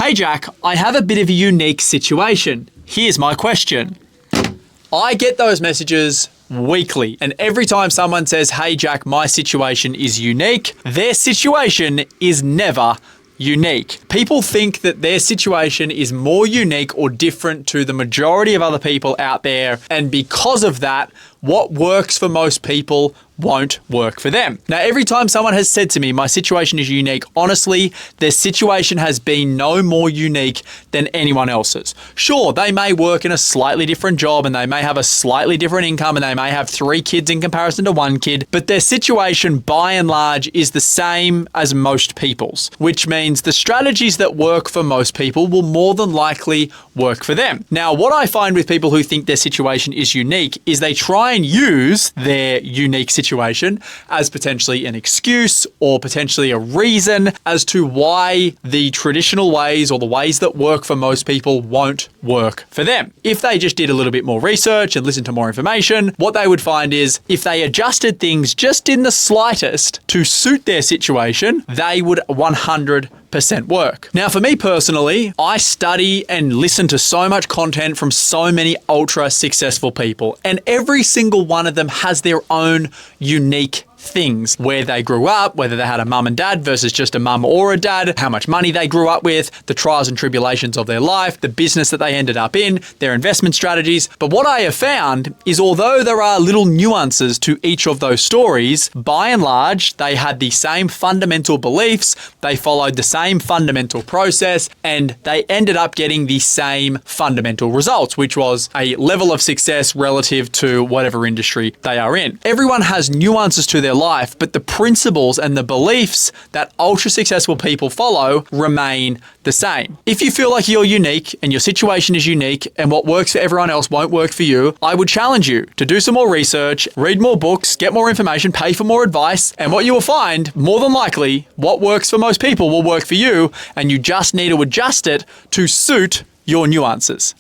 Hey Jack, I have a bit of a unique situation. Here's my question. I get those messages weekly, and every time someone says, hey Jack, my situation is unique, their situation is never unique. People think that their situation is more unique or different to the majority of other people out there, and because of that, what works for most people won't work for them. Now, every time someone has said to me, my situation is unique, honestly, their situation has been no more unique than anyone else's. Sure, they may work in a slightly different job and they may have a slightly different income and they may have 3 kids in comparison to 1 kid, but their situation by and large is the same as most people's, which means the strategies that work for most people will more than likely work for them. Now, what I find with people who think their situation is unique is they try and use their unique situation as potentially an excuse or potentially a reason as to why the traditional ways or the ways that work for most people won't work for them. If they just did a little bit more research and listened to more information, what they would find is if they adjusted things just in the slightest to suit their situation, they would 100% work. Now, for me personally, I study and listen to so much content from so many ultra successful people, and every single one of them has their own unique things, where they grew up, whether they had a mum and dad versus just a mum or a dad, how much money they grew up with, the trials and tribulations of their life, the business that they ended up in, their investment strategies. But what I have found is although there are little nuances to each of those stories, by and large, they had the same fundamental beliefs, they followed the same fundamental process, and they ended up getting the same fundamental results, which was a level of success relative to whatever industry they are in. Everyone has nuances to their life, but the principles and the beliefs that ultra successful people follow remain the same. If you feel like you're unique and your situation is unique and what works for everyone else won't work for you, I would challenge you to do some more research, read more books, get more information, pay for more advice, and what you will find, more than likely, what works for most people will work for you, and you just need to adjust it to suit your nuances.